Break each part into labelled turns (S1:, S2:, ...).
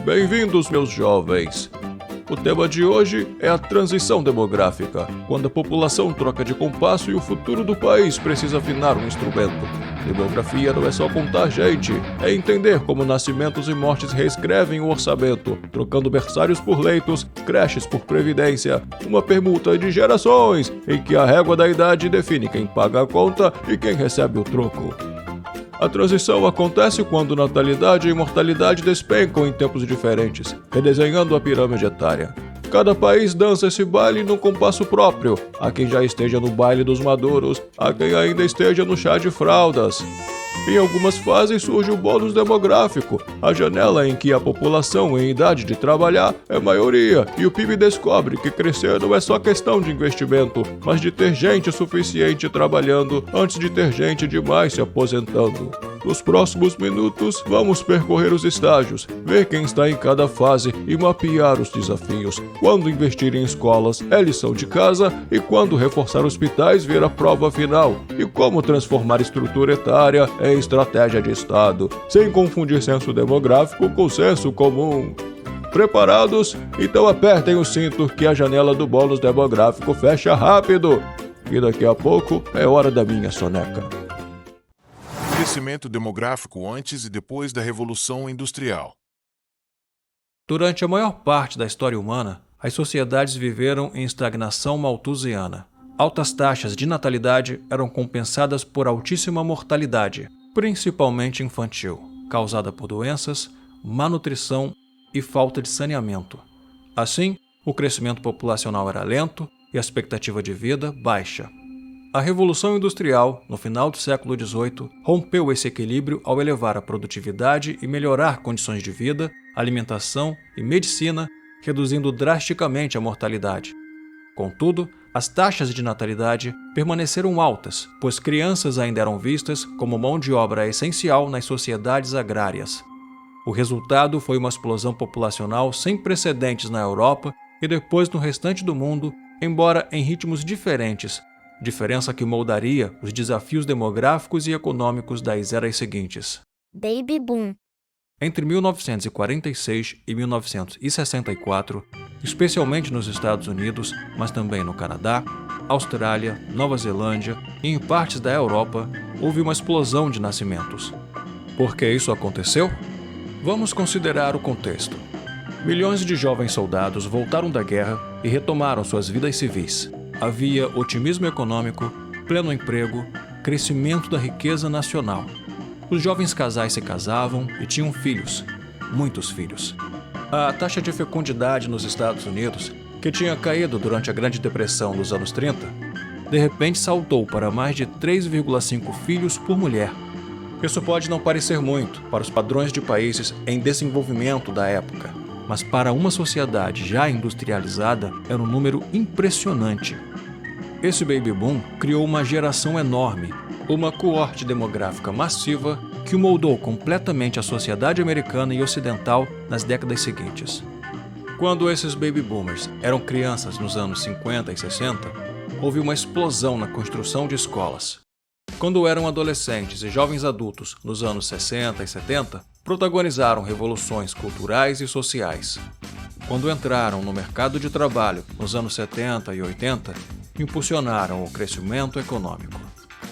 S1: Bem-vindos, meus jovens! O tema de hoje é a transição demográfica, quando a população troca de compasso e o futuro do país precisa afinar um instrumento. Demografia não é só contar gente, é entender como nascimentos e mortes reescrevem o orçamento, trocando berçários por leitos, creches por previdência, uma permuta de gerações, em que a régua da idade define quem paga a conta e quem recebe o troco. A transição acontece quando natalidade e mortalidade despencam em tempos diferentes, redesenhando a pirâmide etária. Cada país dança esse baile num compasso próprio. Há quem já esteja no baile dos maduros, há quem ainda esteja no chá de fraldas. Em algumas fases surge o bônus demográfico, a janela em que a população em idade de trabalhar é maioria e o PIB descobre que crescer não é só questão de investimento, mas de ter gente suficiente trabalhando antes de ter gente demais se aposentando. Nos próximos minutos, vamos percorrer os estágios, ver quem está em cada fase e mapear os desafios. Quando investir em escolas é lição de casa e quando reforçar hospitais vira prova final. E como transformar estrutura etária em estratégia de Estado, sem confundir censo demográfico com senso comum. Preparados? Então apertem o cinto que a janela do bônus demográfico fecha rápido. E daqui a pouco é hora da minha soneca.
S2: Crescimento demográfico antes e depois da Revolução Industrial.
S3: Durante a maior parte da história humana, as sociedades viveram em estagnação malthusiana. Altas taxas de natalidade eram compensadas por altíssima mortalidade, principalmente infantil, causada por doenças, má nutrição e falta de saneamento. Assim, o crescimento populacional era lento e a expectativa de vida baixa. A Revolução Industrial, no final do século XVIII, rompeu esse equilíbrio ao elevar a produtividade e melhorar condições de vida, alimentação e medicina, reduzindo drasticamente a mortalidade. Contudo, as taxas de natalidade permaneceram altas, pois crianças ainda eram vistas como mão de obra essencial nas sociedades agrárias. O resultado foi uma explosão populacional sem precedentes na Europa e depois no restante do mundo, embora em ritmos diferentes, diferença que moldaria os desafios demográficos e econômicos das eras seguintes.
S4: Baby Boom.
S3: Entre 1946 e 1964, especialmente nos Estados Unidos, mas também no Canadá, Austrália, Nova Zelândia e em partes da Europa, houve uma explosão de nascimentos. Por que isso aconteceu? Vamos considerar o contexto. Milhões de jovens soldados voltaram da guerra e retomaram suas vidas civis. Havia otimismo econômico, pleno emprego, crescimento da riqueza nacional. Os jovens casais se casavam e tinham filhos, muitos filhos. A taxa de fecundidade nos Estados Unidos, que tinha caído durante a Grande Depressão dos anos 30, de repente saltou para mais de 3,5 filhos por mulher. Isso pode não parecer muito para os padrões de países em desenvolvimento da época, mas para uma sociedade já industrializada era um número impressionante. Esse baby boom criou uma geração enorme, uma coorte demográfica massiva que moldou completamente a sociedade americana e ocidental nas décadas seguintes. Quando esses baby boomers eram crianças nos anos 50 e 60, houve uma explosão na construção de escolas. Quando eram adolescentes e jovens adultos nos anos 60 e 70, protagonizaram revoluções culturais e sociais. Quando entraram no mercado de trabalho nos anos 70 e 80, impulsionaram o crescimento econômico.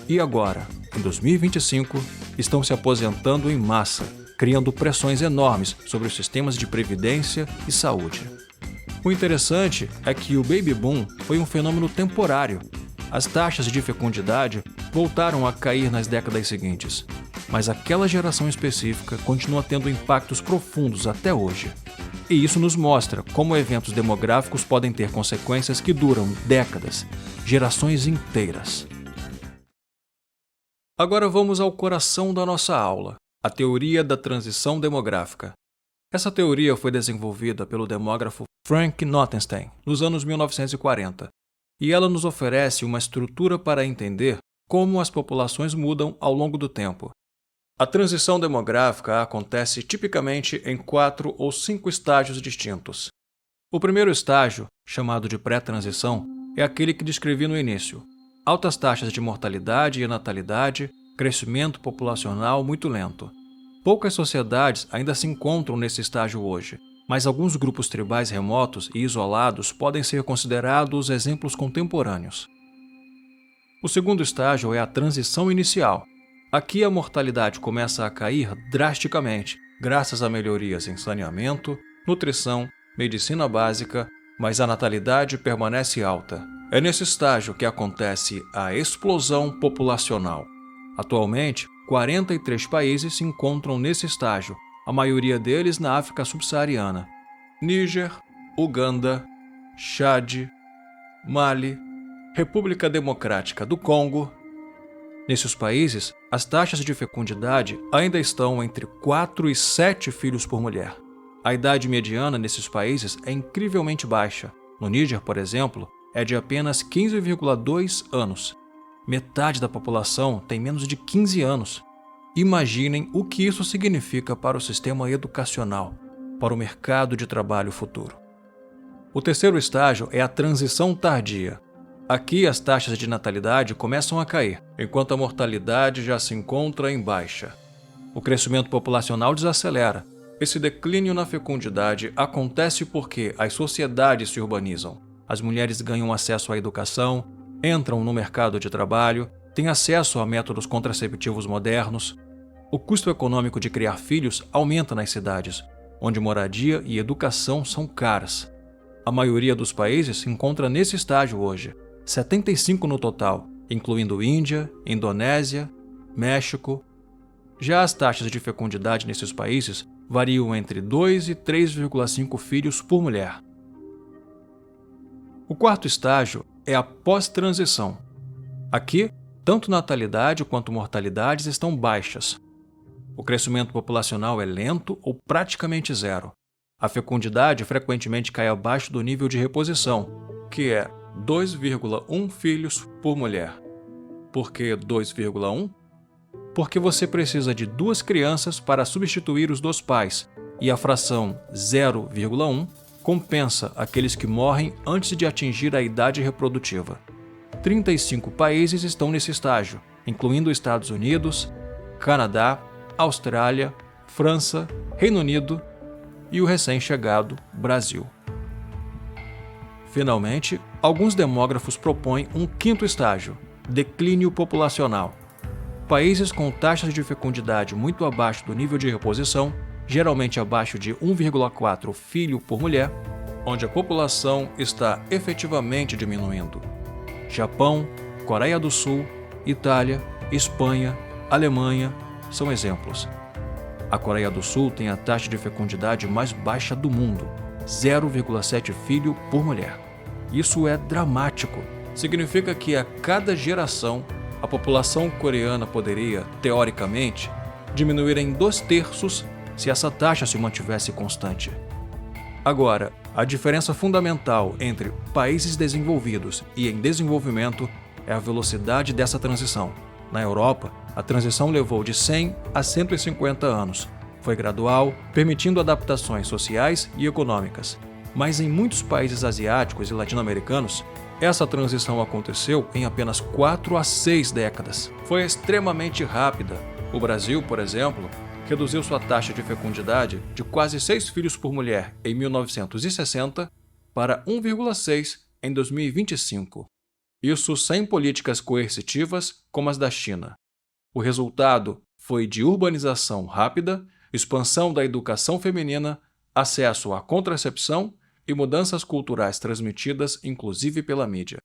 S3: E agora, em 2025, estão se aposentando em massa, criando pressões enormes sobre os sistemas de previdência e saúde. O interessante é que o baby boom foi um fenômeno temporário. As taxas de fecundidade voltaram a cair nas décadas seguintes, mas aquela geração específica continua tendo impactos profundos até hoje. E isso nos mostra como eventos demográficos podem ter consequências que duram décadas, gerações inteiras. Agora vamos ao coração da nossa aula, a teoria da transição demográfica. Essa teoria foi desenvolvida pelo demógrafo Frank Notenstein nos anos 1940, e ela nos oferece uma estrutura para entender como as populações mudam ao longo do tempo. A transição demográfica acontece tipicamente em 4 ou 5 estágios distintos. O primeiro estágio, chamado de pré-transição, é aquele que descrevi no início. Altas taxas de mortalidade e natalidade, crescimento populacional muito lento. Poucas sociedades ainda se encontram nesse estágio hoje, mas alguns grupos tribais remotos e isolados podem ser considerados exemplos contemporâneos. O segundo estágio é a transição inicial. Aqui a mortalidade começa a cair drasticamente, graças a melhorias em saneamento, nutrição, medicina básica, mas a natalidade permanece alta. É nesse estágio que acontece a explosão populacional. Atualmente, 43 países se encontram nesse estágio, a maioria deles na África subsaariana. Níger, Uganda, Chad, Mali, República Democrática do Congo. Nesses países, as taxas de fecundidade ainda estão entre 4 e 7 filhos por mulher. A idade mediana nesses países é incrivelmente baixa. No Níger, por exemplo, é de apenas 15,2 anos. Metade da população tem menos de 15 anos. Imaginem o que isso significa para o sistema educacional, para o mercado de trabalho futuro. O terceiro estágio é a transição tardia. Aqui as taxas de natalidade começam a cair, enquanto a mortalidade já se encontra em baixa. O crescimento populacional desacelera. Esse declínio na fecundidade acontece porque as sociedades se urbanizam. As mulheres ganham acesso à educação, entram no mercado de trabalho, têm acesso a métodos contraceptivos modernos. O custo econômico de criar filhos aumenta nas cidades, onde moradia e educação são caras. A maioria dos países se encontra nesse estágio hoje, 75 no total, incluindo Índia, Indonésia, México. Já as taxas de fecundidade nesses países variam entre 2 e 3,5 filhos por mulher. O quarto estágio é a pós-transição. Aqui, tanto natalidade quanto mortalidades estão baixas. O crescimento populacional é lento ou praticamente zero. A fecundidade frequentemente cai abaixo do nível de reposição, que é 2,1 filhos por mulher. Por que 2,1? Porque você precisa de 2 crianças para substituir os 2 pais, e a fração 0,1 compensa aqueles que morrem antes de atingir a idade reprodutiva. 35 países estão nesse estágio, incluindo Estados Unidos, Canadá, Austrália, França, Reino Unido e o recém-chegado Brasil. Finalmente, alguns demógrafos propõem um quinto estágio, declínio populacional. Países com taxas de fecundidade muito abaixo do nível de reposição, geralmente abaixo de 1,4 filho por mulher, onde a população está efetivamente diminuindo. Japão, Coreia do Sul, Itália, Espanha, Alemanha são exemplos. A Coreia do Sul tem a taxa de fecundidade mais baixa do mundo, 0,7 filho por mulher. Isso é dramático. Significa que a cada geração, a população coreana poderia, teoricamente, diminuir em 2/3 se essa taxa se mantivesse constante. Agora, a diferença fundamental entre países desenvolvidos e em desenvolvimento é a velocidade dessa transição. Na Europa, a transição levou de 100 a 150 anos. Foi gradual, permitindo adaptações sociais e econômicas. Mas em muitos países asiáticos e latino-americanos, essa transição aconteceu em apenas 4 a 6 décadas. Foi extremamente rápida. O Brasil, por exemplo, reduziu sua taxa de fecundidade de quase 6 filhos por mulher em 1960 para 1,6 em 2025. Isso sem políticas coercitivas como as da China. O resultado foi de urbanização rápida, expansão da educação feminina, acesso à contracepção e mudanças culturais transmitidas inclusive pela mídia.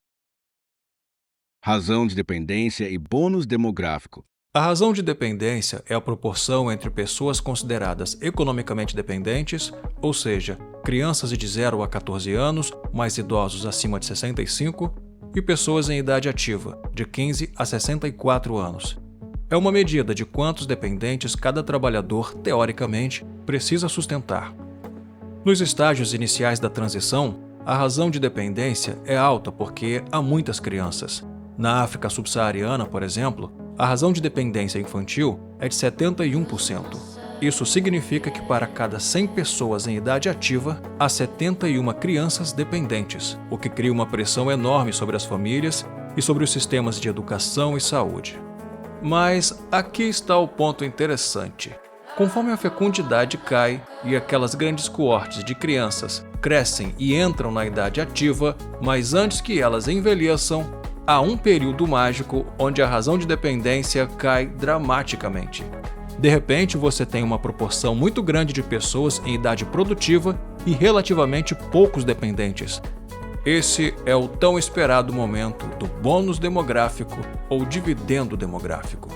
S4: Razão de dependência e bônus demográfico.
S3: A razão de dependência é a proporção entre pessoas consideradas economicamente dependentes, ou seja, crianças de 0 a 14 anos, mais idosos acima de 65, e pessoas em idade ativa, de 15 a 64 anos. É uma medida de quantos dependentes cada trabalhador, teoricamente, precisa sustentar. Nos estágios iniciais da transição, a razão de dependência é alta porque há muitas crianças. Na África subsaariana, por exemplo, a razão de dependência infantil é de 71%. Isso significa que para cada 100 pessoas em idade ativa, há 71 crianças dependentes, o que cria uma pressão enorme sobre as famílias e sobre os sistemas de educação e saúde. Mas aqui está o ponto interessante. Conforme a fecundidade cai e aquelas grandes coortes de crianças crescem e entram na idade ativa, mas antes que elas envelheçam, há um período mágico onde a razão de dependência cai dramaticamente. De repente, você tem uma proporção muito grande de pessoas em idade produtiva e relativamente poucos dependentes. Esse é o tão esperado momento do bônus demográfico ou dividendo demográfico.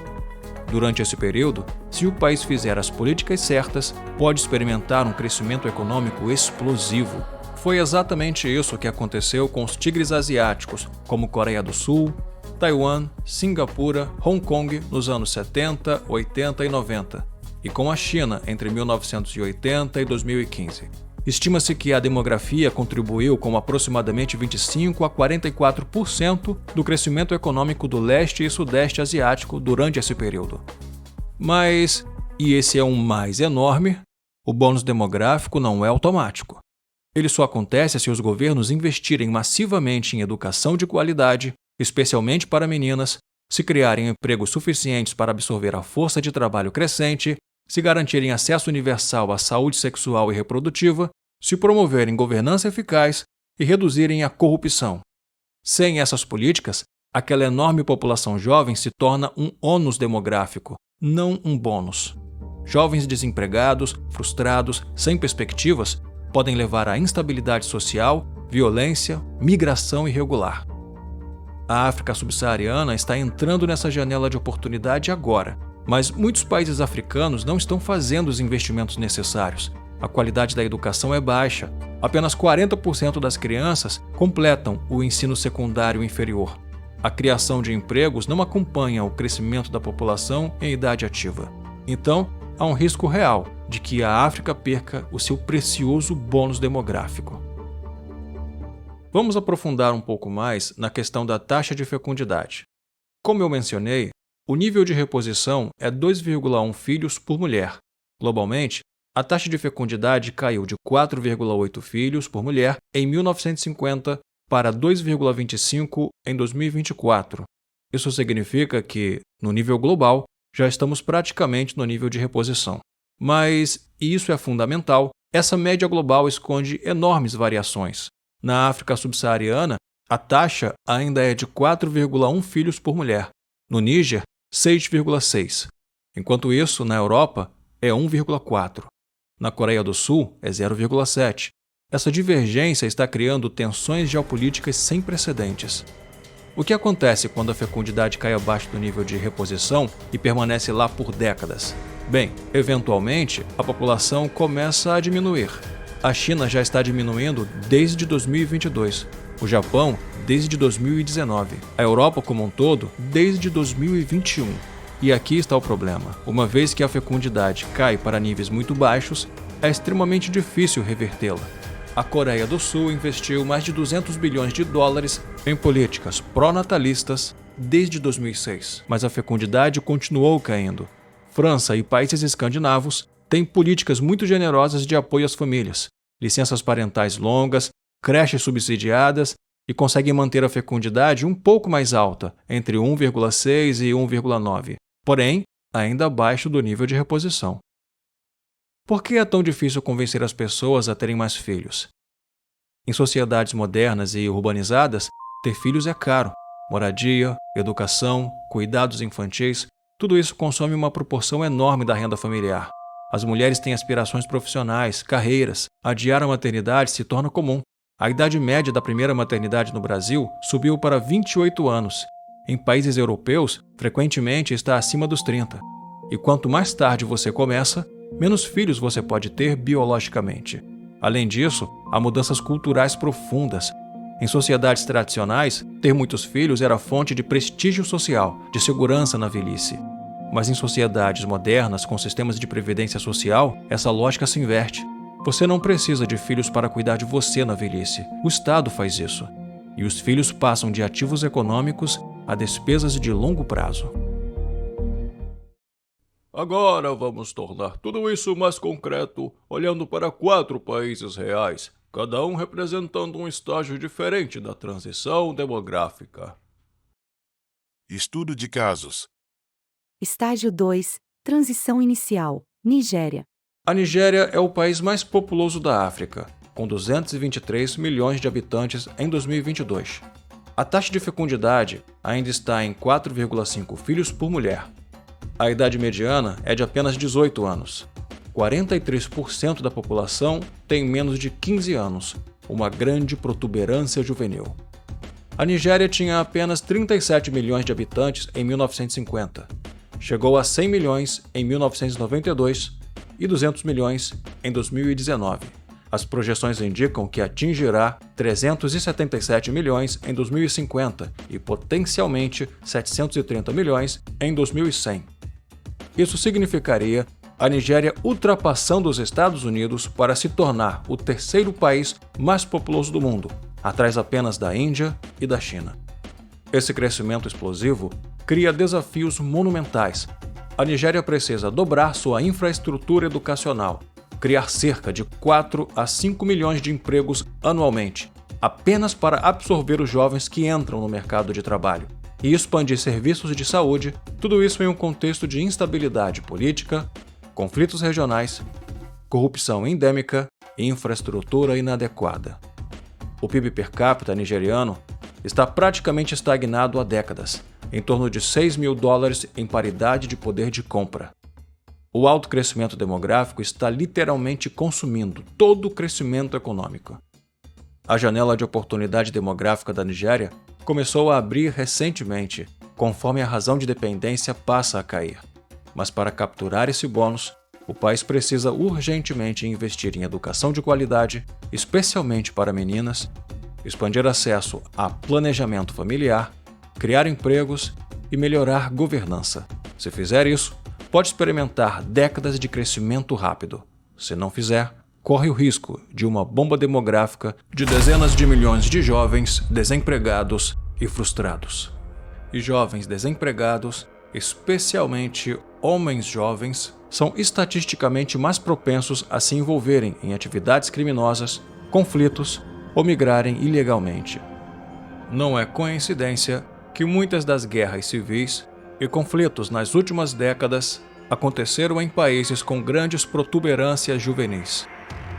S3: Durante esse período, se o país fizer as políticas certas, pode experimentar um crescimento econômico explosivo. Foi exatamente isso que aconteceu com os tigres asiáticos, como Coreia do Sul, Taiwan, Singapura, Hong Kong nos anos 70, 80 e 90, e com a China entre 1980 e 2015. Estima-se que a demografia contribuiu com aproximadamente 25 a 44% do crescimento econômico do leste e sudeste asiático durante esse período. Mas, e esse é um mais enorme, o bônus demográfico não é automático. Ele só acontece se os governos investirem massivamente em educação de qualidade, especialmente para meninas, se criarem empregos suficientes para absorver a força de trabalho crescente, se garantirem acesso universal à saúde sexual e reprodutiva, se promoverem governança eficaz e reduzirem a corrupção. Sem essas políticas, aquela enorme população jovem se torna um ônus demográfico, não um bônus. Jovens desempregados, frustrados, sem perspectivas, podem levar à instabilidade social, violência, migração irregular. A África subsaariana está entrando nessa janela de oportunidade agora, mas muitos países africanos não estão fazendo os investimentos necessários. A qualidade da educação é baixa. Apenas 40% das crianças completam o ensino secundário inferior. A criação de empregos não acompanha o crescimento da população em idade ativa. Então, há um risco real de que a África perca o seu precioso bônus demográfico. Vamos aprofundar um pouco mais na questão da taxa de fecundidade. Como eu mencionei, o nível de reposição é 2,1 filhos por mulher. Globalmente, a taxa de fecundidade caiu de 4,8 filhos por mulher em 1950 para 2,25 em 2024. Isso significa que, no nível global, já estamos praticamente no nível de reposição. Mas, e isso é fundamental, essa média global esconde enormes variações. Na África subsaariana, a taxa ainda é de 4,1 filhos por mulher. No Níger, 6,6. Enquanto isso, na Europa, é 1,4. Na Coreia do Sul, é 0,7. Essa divergência está criando tensões geopolíticas sem precedentes. O que acontece quando a fecundidade cai abaixo do nível de reposição e permanece lá por décadas? Bem, eventualmente, a população começa a diminuir. A China já está diminuindo desde 2022, o Japão desde 2019, a Europa como um todo desde 2021. E aqui está o problema. Uma vez que a fecundidade cai para níveis muito baixos, é extremamente difícil revertê-la. A Coreia do Sul investiu mais de 200 bilhões de dólares em políticas pró-natalistas desde 2006, mas a fecundidade continuou caindo. França e países escandinavos têm políticas muito generosas de apoio às famílias, licenças parentais longas, creches subsidiadas e conseguem manter a fecundidade um pouco mais alta, entre 1,6 e 1,9, porém, ainda abaixo do nível de reposição. Por que é tão difícil convencer as pessoas a terem mais filhos? Em sociedades modernas e urbanizadas, ter filhos é caro. Moradia, educação, cuidados infantis, tudo isso consome uma proporção enorme da renda familiar. As mulheres têm aspirações profissionais, carreiras. Adiar a maternidade se torna comum. A idade média da primeira maternidade no Brasil subiu para 28 anos. Em países europeus, frequentemente está acima dos 30. E quanto mais tarde você começa, menos filhos você pode ter biologicamente. Além disso, há mudanças culturais profundas. Em sociedades tradicionais, ter muitos filhos era fonte de prestígio social, de segurança na velhice. Mas em sociedades modernas com sistemas de previdência social, essa lógica se inverte. Você não precisa de filhos para cuidar de você na velhice. O Estado faz isso. E os filhos passam de ativos econômicos a despesas de longo prazo.
S1: Agora vamos tornar tudo isso mais concreto, olhando para 4 países reais, cada um representando um estágio diferente da transição demográfica.
S2: Estudo de casos.
S5: Estágio 2. Transição inicial. Nigéria.
S3: A Nigéria é o país mais populoso da África, com 223 milhões de habitantes em 2022. A taxa de fecundidade ainda está em 4,5 filhos por mulher. A idade mediana é de apenas 18 anos. 43% da população tem menos de 15 anos, uma grande protuberância juvenil. A Nigéria tinha apenas 37 milhões de habitantes em 1950. Chegou a 100 milhões em 1992 e 200 milhões em 2019. As projeções indicam que atingirá 377 milhões em 2050 e potencialmente 730 milhões em 2100. Isso significaria a Nigéria ultrapassando os Estados Unidos para se tornar o terceiro país mais populoso do mundo, atrás apenas da Índia e da China. Esse crescimento explosivo cria desafios monumentais. A Nigéria precisa dobrar sua infraestrutura educacional, criar cerca de 4 a 5 milhões de empregos anualmente, apenas para absorver os jovens que entram no mercado de trabalho, e expandir serviços de saúde, tudo isso em um contexto de instabilidade política, conflitos regionais, corrupção endêmica e infraestrutura inadequada. O PIB per capita nigeriano está praticamente estagnado há décadas, em torno de $6.000 em paridade de poder de compra. O alto crescimento demográfico está literalmente consumindo todo o crescimento econômico. A janela de oportunidade demográfica da Nigéria começou a abrir recentemente, conforme a razão de dependência passa a cair. Mas para capturar esse bônus, o país precisa urgentemente investir em educação de qualidade, especialmente para meninas, expandir acesso a planejamento familiar, criar empregos e melhorar governança. Se fizer isso, pode experimentar décadas de crescimento rápido. Se não fizer, corre o risco de uma bomba demográfica de dezenas de milhões de jovens desempregados e frustrados. E jovens desempregados, especialmente homens jovens, são estatisticamente mais propensos a se envolverem em atividades criminosas, conflitos ou migrarem ilegalmente. Não é coincidência que muitas das guerras civis e conflitos nas últimas décadas aconteceram em países com grandes protuberâncias juvenis.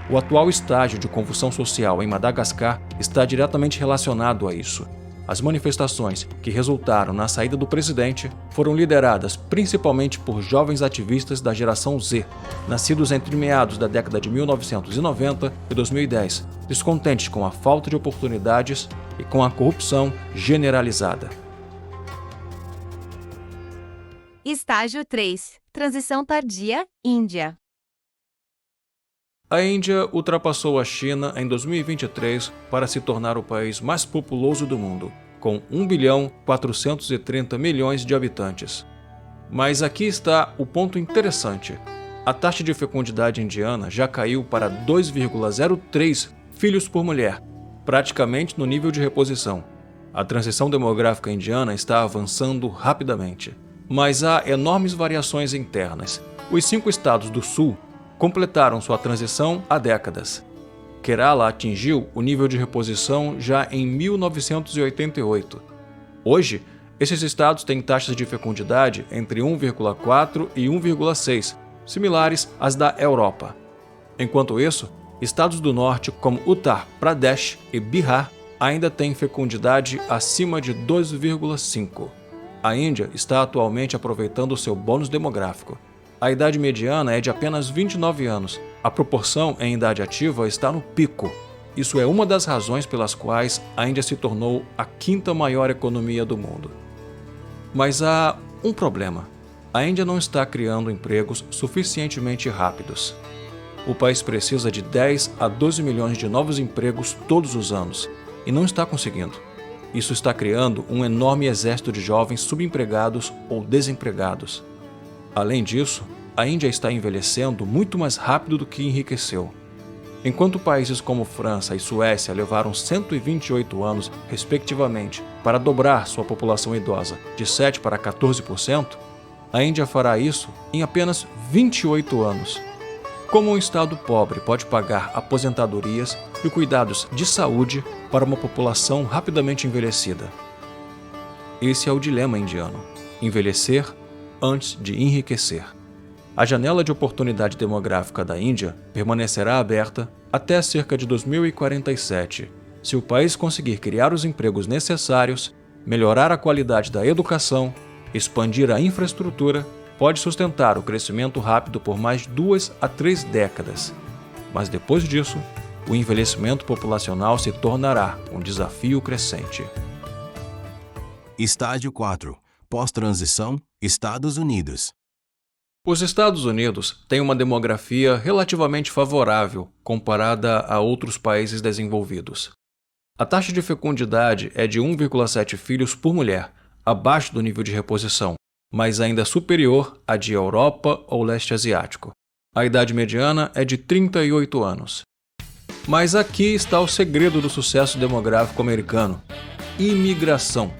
S3: O atual estágio de convulsão social em Madagascar está diretamente relacionado a isso. As manifestações que resultaram na saída do presidente foram lideradas principalmente por jovens ativistas da geração Z, nascidos entre meados da década de 1990 e 2010, descontentes com a falta de oportunidades e com a corrupção generalizada.
S5: Estágio 3. Transição tardia, Índia.
S3: A Índia ultrapassou a China em 2023 para se tornar o país mais populoso do mundo, com 1.430 bilhões de habitantes. Mas aqui está o ponto interessante. A taxa de fecundidade indiana já caiu para 2,03 filhos por mulher, praticamente no nível de reposição. A transição demográfica indiana está avançando rapidamente. Mas há enormes variações internas. Os 5 estados do sul completaram sua transição há décadas. Kerala atingiu o nível de reposição já em 1988. Hoje, esses estados têm taxas de fecundidade entre 1,4 e 1,6, similares às da Europa. Enquanto isso, estados do norte como Uttar Pradesh e Bihar ainda têm fecundidade acima de 2,5. A Índia está atualmente aproveitando seu bônus demográfico. A idade mediana é de apenas 29 anos. A proporção em idade ativa está no pico. Isso é uma das razões pelas quais a Índia se tornou a 5ª maior economia do mundo. Mas há um problema. A Índia não está criando empregos suficientemente rápidos. O país precisa de 10 a 12 milhões de novos empregos todos os anos e não está conseguindo. Isso está criando um enorme exército de jovens subempregados ou desempregados. Além disso, a Índia está envelhecendo muito mais rápido do que enriqueceu. Enquanto países como França e Suécia levaram 128 anos, respectivamente, para dobrar sua população idosa de 7% para 14%, a Índia fará isso em apenas 28 anos. Como um estado pobre pode pagar aposentadorias e cuidados de saúde para uma população rapidamente envelhecida? Esse é o dilema indiano: envelhecer antes de enriquecer. A janela de oportunidade demográfica da Índia permanecerá aberta até cerca de 2047, se o país conseguir criar os empregos necessários, melhorar a qualidade da educação, expandir a infraestrutura, pode sustentar o crescimento rápido por mais 2 a 3 décadas. Mas depois disso, o envelhecimento populacional se tornará um desafio crescente.
S6: Estágio 4. Pós-transição, Estados Unidos.
S3: Os Estados Unidos têm uma demografia relativamente favorável comparada a outros países desenvolvidos. A taxa de fecundidade é de 1,7 filhos por mulher, abaixo do nível de reposição, mas ainda superior à de Europa ou leste asiático. A idade mediana é de 38 anos. Mas aqui está o segredo do sucesso demográfico americano: imigração.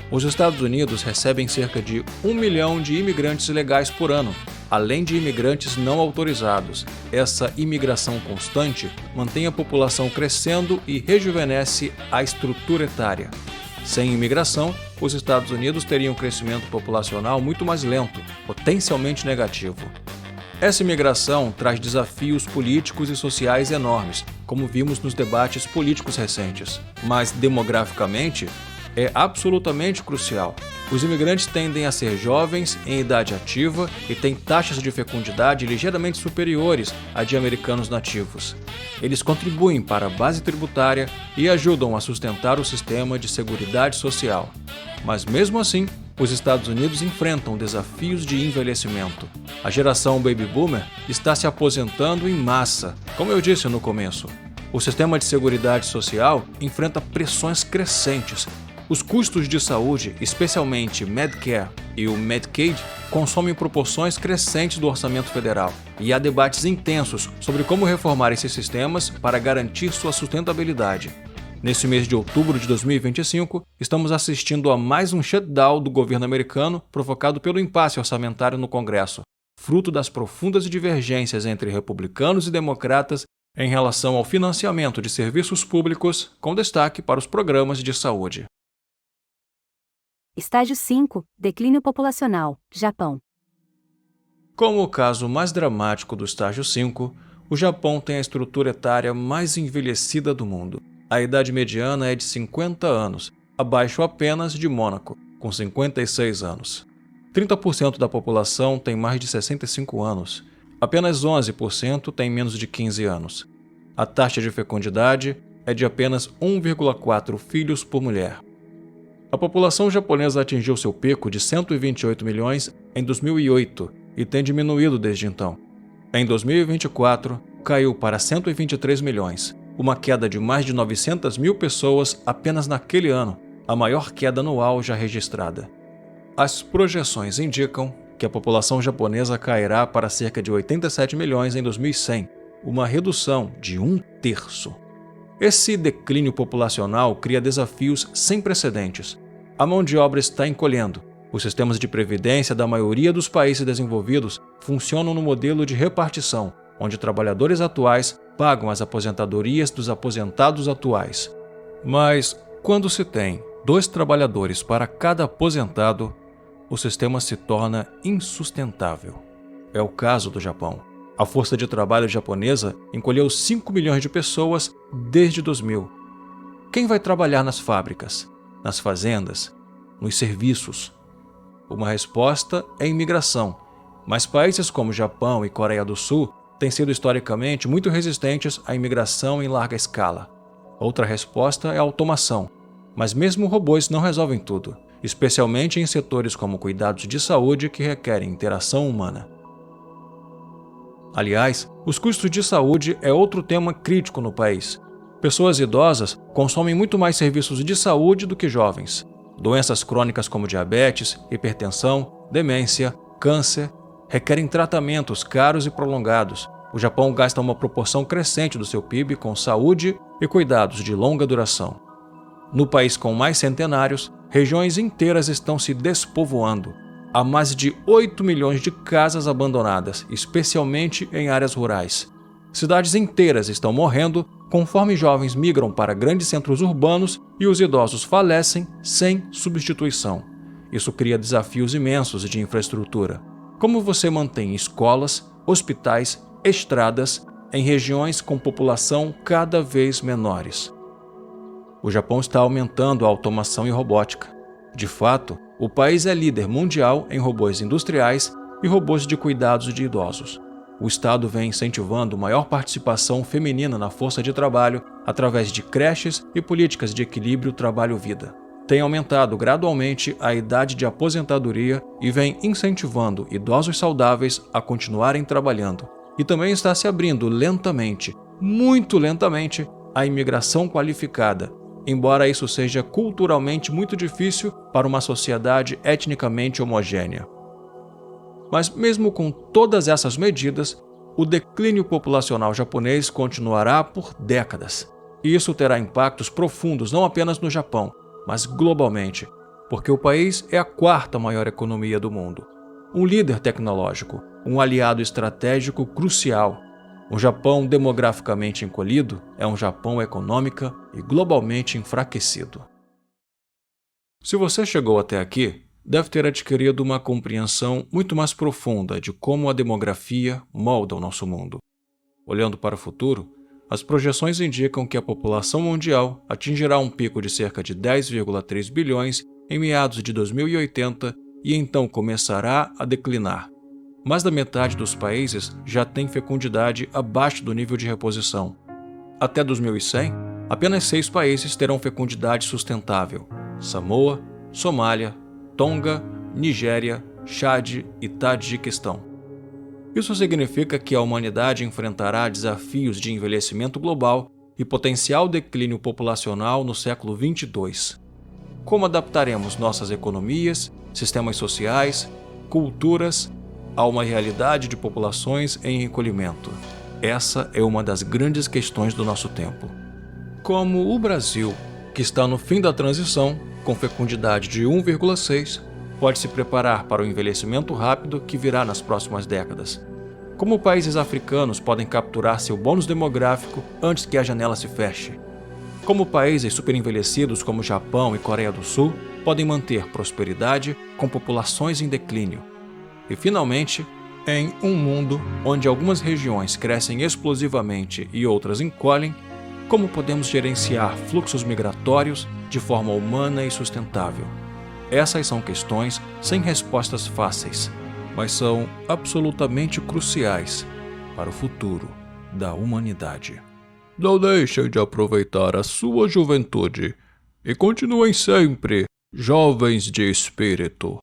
S3: Os Estados Unidos recebem cerca de 1 milhão de imigrantes legais por ano, além de imigrantes não autorizados. Essa imigração constante mantém a população crescendo e rejuvenesce a estrutura etária. Sem imigração, os Estados Unidos teriam um crescimento populacional muito mais lento, potencialmente negativo. Essa imigração traz desafios políticos e sociais enormes, como vimos nos debates políticos recentes. Mas, demograficamente, é absolutamente crucial. Os imigrantes tendem a ser jovens, em idade ativa e têm taxas de fecundidade ligeiramente superiores à de americanos nativos. Eles contribuem para a base tributária e ajudam a sustentar o sistema de seguridade social. Mas mesmo assim, os Estados Unidos enfrentam desafios de envelhecimento. A geração Baby Boomer está se aposentando em massa, como eu disse no começo. O sistema de seguridade social enfrenta pressões crescentes. Os custos de saúde, especialmente Medicare e o Medicaid, consomem proporções crescentes do orçamento federal, e há debates intensos sobre como reformar esses sistemas para garantir sua sustentabilidade. Nesse mês de outubro de 2025, estamos assistindo a mais um shutdown do governo americano provocado pelo impasse orçamentário no Congresso, fruto das profundas divergências entre republicanos e democratas em relação ao financiamento de serviços públicos, com destaque para os programas de saúde.
S7: Estágio 5. Declínio populacional, Japão.
S3: Como o caso mais dramático do estágio 5, o Japão tem a estrutura etária mais envelhecida do mundo. A idade mediana é de 50 anos, abaixo apenas de Mônaco, com 56 anos. 30% da população tem mais de 65 anos. Apenas 11% tem menos de 15 anos. A taxa de fecundidade é de apenas 1,4 filhos por mulher. A população japonesa atingiu seu pico de 128 milhões em 2008 e tem diminuído desde então. Em 2024, caiu para 123 milhões, uma queda de mais de 900 mil pessoas apenas naquele ano, a maior queda anual já registrada. As projeções indicam que a população japonesa cairá para cerca de 87 milhões em 2100, uma redução de 1/3. Esse declínio populacional cria desafios sem precedentes. A mão de obra está encolhendo. Os sistemas de previdência da maioria dos países desenvolvidos funcionam no modelo de repartição, onde trabalhadores atuais pagam as aposentadorias dos aposentados atuais. Mas, quando se tem 2 trabalhadores para cada aposentado, o sistema se torna insustentável. É o caso do Japão. A força de trabalho japonesa encolheu 5 milhões de pessoas desde 2000. Quem vai trabalhar nas fábricas, nas fazendas, nos serviços? Uma resposta é a imigração, mas países como Japão e Coreia do Sul têm sido historicamente muito resistentes à imigração em larga escala. Outra resposta é a automação, mas mesmo robôs não resolvem tudo, especialmente em setores como cuidados de saúde que requerem interação humana. Aliás, os custos de saúde é outro tema crítico no país. Pessoas idosas consomem muito mais serviços de saúde do que jovens. Doenças crônicas como diabetes, hipertensão, demência, câncer requerem tratamentos caros e prolongados. O Japão gasta uma proporção crescente do seu PIB com saúde e cuidados de longa duração. No país com mais centenários, regiões inteiras estão se despovoando. Há mais de 8 milhões de casas abandonadas, especialmente em áreas rurais. Cidades inteiras estão morrendo conforme jovens migram para grandes centros urbanos e os idosos falecem sem substituição. Isso cria desafios imensos de infraestrutura. Como você mantém escolas, hospitais, estradas em regiões com população cada vez menores? O Japão está aumentando a automação e robótica. De fato, o país é líder mundial em robôs industriais e robôs de cuidados de idosos. O Estado vem incentivando maior participação feminina na força de trabalho através de creches e políticas de equilíbrio trabalho-vida. Tem aumentado gradualmente a idade de aposentadoria e vem incentivando idosos saudáveis a continuarem trabalhando. E também está se abrindo lentamente, muito lentamente, a imigração qualificada, embora isso seja culturalmente muito difícil para uma sociedade etnicamente homogênea. Mas mesmo com todas essas medidas, o declínio populacional japonês continuará por décadas. E isso terá impactos profundos não apenas no Japão, mas globalmente, porque o país é a quarta maior economia do mundo. Um líder tecnológico, um aliado estratégico crucial. Um Japão demograficamente encolhido é um Japão econômica e globalmente enfraquecido. Se você chegou até aqui, deve ter adquirido uma compreensão muito mais profunda de como a demografia molda o nosso mundo. Olhando para o futuro, as projeções indicam que a população mundial atingirá um pico de cerca de 10,3 bilhões em meados de 2080 e então começará a declinar. Mais da metade dos países já tem fecundidade abaixo do nível de reposição. Até 2100, apenas 6 países terão fecundidade sustentável: Samoa, Somália, Tonga, Nigéria, Chad e Tadjiquistão. Isso significa que a humanidade enfrentará desafios de envelhecimento global e potencial declínio populacional no século 22. Como adaptaremos nossas economias, sistemas sociais, culturas a uma realidade de populações em encolhimento? Essa é uma das grandes questões do nosso tempo. Como o Brasil, que está no fim da transição, com fecundidade de 1,6, pode se preparar para o envelhecimento rápido que virá nas próximas décadas? Como países africanos podem capturar seu bônus demográfico antes que a janela se feche? Como países superenvelhecidos como Japão e Coreia do Sul podem manter prosperidade com populações em declínio? E, finalmente, em um mundo onde algumas regiões crescem explosivamente e outras encolhem, como podemos gerenciar fluxos migratórios de forma humana e sustentável? Essas são questões sem respostas fáceis, mas são absolutamente cruciais para o futuro da humanidade.
S1: Não deixem de aproveitar a sua juventude e continuem sempre jovens de espírito.